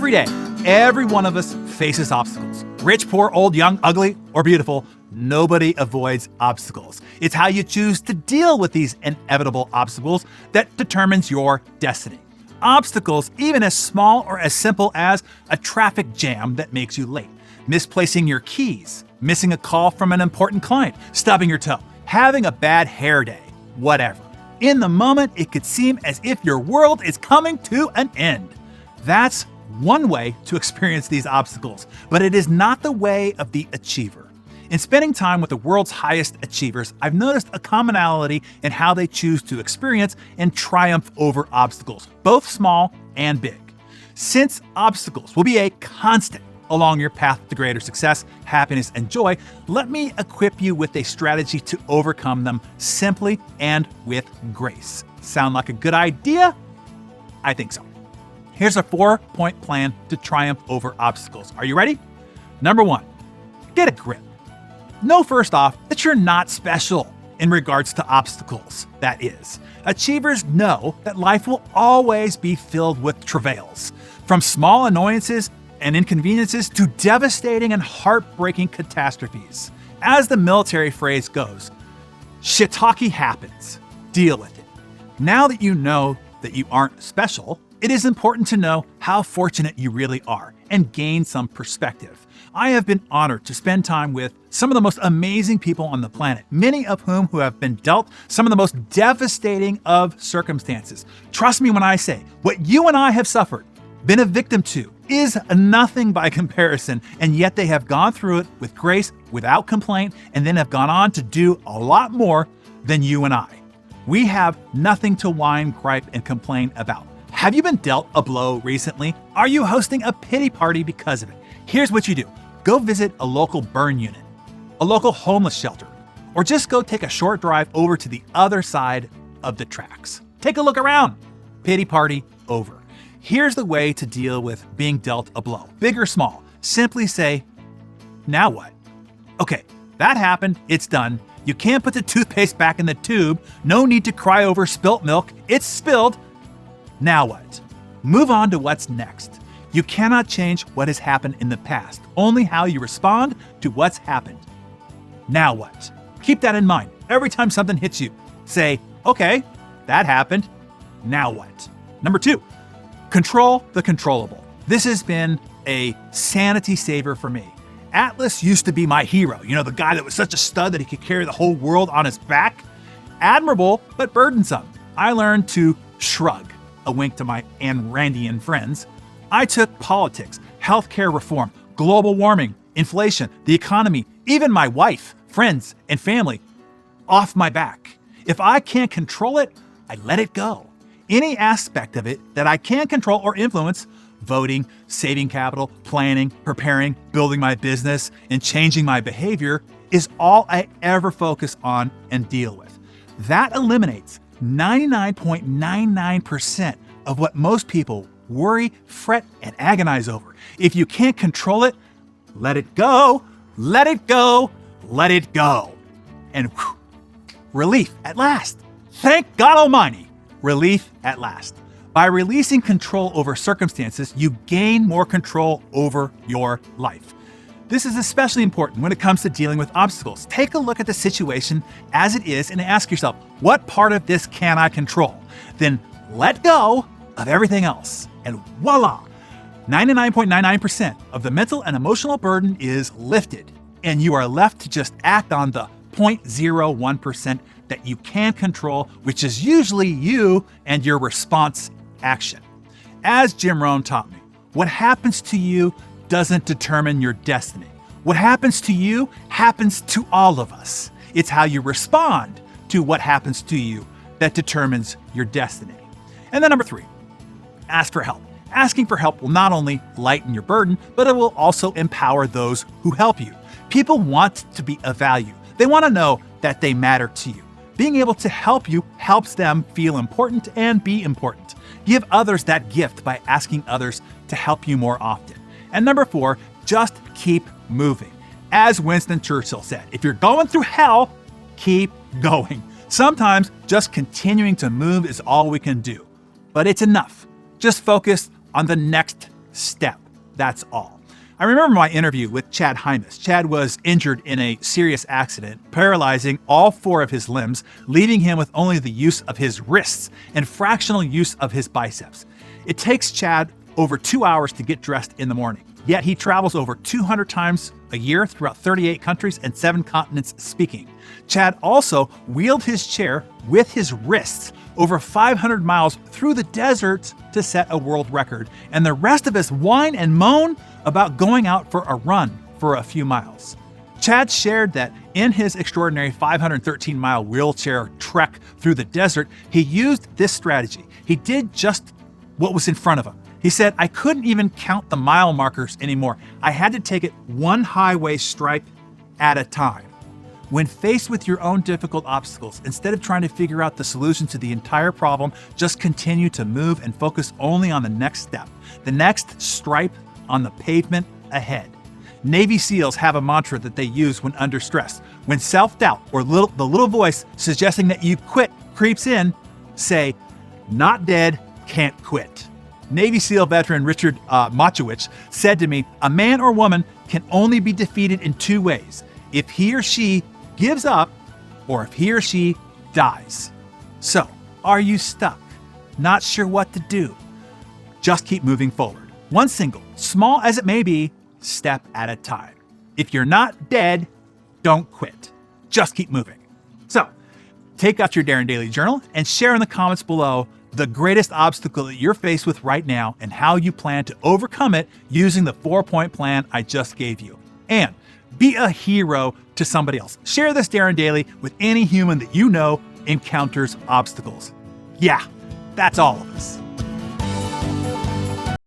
Every day, every one of us faces obstacles. Rich, poor, old, young, ugly, or beautiful, nobody avoids obstacles. It's how you choose to deal with these inevitable obstacles that determines your destiny. Obstacles, even as small or as simple as a traffic jam that makes you late, misplacing your keys, missing a call from an important client, stubbing your toe, having a bad hair day, whatever. In the moment, it could seem as if your world is coming to an end. That's one way to experience these obstacles, but it is not the way of the achiever. In spending time with the world's highest achievers, I've noticed a commonality in how they choose to experience and triumph over obstacles, both small and big. Since obstacles will be a constant along your path to greater success, happiness, and joy, let me equip you with a strategy to overcome them simply and with grace. Sound like a good idea? I think so. Here's a 4-point plan to triumph over obstacles. Are you ready? Number 1, get a grip. Know first off that you're not special in regards to obstacles, that is. Achievers know that life will always be filled with travails, from small annoyances and inconveniences to devastating and heartbreaking catastrophes. As the military phrase goes, shiitake happens. Deal with it. Now that you know that you aren't special, it is important to know how fortunate you really are and gain some perspective. I have been honored to spend time with some of the most amazing people on the planet, many of whom who have been dealt some of the most devastating of circumstances. Trust me when I say, what you and I have suffered, been a victim to, is nothing by comparison, and yet they have gone through it with grace, without complaint, and then have gone on to do a lot more than you and I. We have nothing to whine, gripe, and complain about. Have you been dealt a blow recently? Are you hosting a pity party because of it? Here's what you do. Go visit a local burn unit, a local homeless shelter, or just go take a short drive over to the other side of the tracks. Take a look around. Pity party over. Here's the way to deal with being dealt a blow, big or small. Simply say, now what? Okay, that happened, it's done. You can't put the toothpaste back in the tube. No need to cry over spilt milk. It's spilled. Now what? Move on to what's next. You cannot change what has happened in the past, only how you respond to what's happened. Now what? Keep that in mind. Every time something hits you, say, okay, that happened. Now what? Number 2, control the controllable. This has been a sanity saver for me. Atlas used to be my hero, the guy that was such a stud that he could carry the whole world on his back. Admirable, but burdensome. I learned to shrug, a wink to my Randian friends. I took politics, healthcare reform, global warming, inflation, the economy, even my wife, friends, and family off my back. If I can't control it, I let it go. Any aspect of it that I can control or influence, voting, saving capital, planning, preparing, building my business, and changing my behavior, is all I ever focus on and deal with. That eliminates 99.99% of what most people worry, fret, and agonize over. If you can't control it, let it go, let it go, let it go. And whew, relief at last. Thank God Almighty, relief at last. By releasing control over circumstances, you gain more control over your life. This is especially important when it comes to dealing with obstacles. Take a look at the situation as it is and ask yourself, what part of this can I control? Then let go of everything else. And voila, 99.99% of the mental and emotional burden is lifted, and you are left to just act on the 0.01% that you can control, which is usually you and your response action. As Jim Rohn taught me, what happens to you doesn't determine your destiny. What happens to you happens to all of us. It's how you respond to what happens to you that determines your destiny. And then number 3, ask for help. Asking for help will not only lighten your burden, but it will also empower those who help you. People want to be of value. They want to know that they matter to you. Being able to help you helps them feel important and be important. Give others that gift by asking others to help you more often. And number 4, just keep moving. As Winston Churchill said, if you're going through hell, keep going. Sometimes just continuing to move is all we can do, but it's enough. Just focus on the next step. That's all. I remember my interview with Chad Hymas. Chad was injured in a serious accident, paralyzing all 4 of his limbs, leaving him with only the use of his wrists and fractional use of his biceps. It takes Chad over 2 hours to get dressed in the morning, yet he travels over 200 times a year throughout 38 countries and 7 continents speaking. Chad also wheeled his chair with his wrists over 500 miles through the desert to set a world record, and the rest of us whine and moan about going out for a run for a few miles. Chad shared that in his extraordinary 513-mile wheelchair trek through the desert, he used this strategy. He did just what was in front of him. He said, I couldn't even count the mile markers anymore. I had to take it one highway stripe at a time. When faced with your own difficult obstacles, instead of trying to figure out the solution to the entire problem, just continue to move and focus only on the next step, the next stripe on the pavement ahead. Navy SEALs have a mantra that they use when under stress. When self-doubt or the little voice suggesting that you quit creeps in, say, not dead, can't quit. Navy SEAL veteran Richard Machowicz said to me, a man or woman can only be defeated in 2 ways. If he or she gives up, or if he or she dies. So, are you stuck? Not sure what to do? Just keep moving forward. One single, small as it may be, step at a time. If you're not dead, don't quit. Just keep moving. So, take out your Darren Daily Journal and share in the comments below the greatest obstacle that you're faced with right now and how you plan to overcome it using the 4-point plan I just gave you. And be a hero to somebody else. Share this Darren Daily with any human that you know encounters obstacles. Yeah, that's all of us.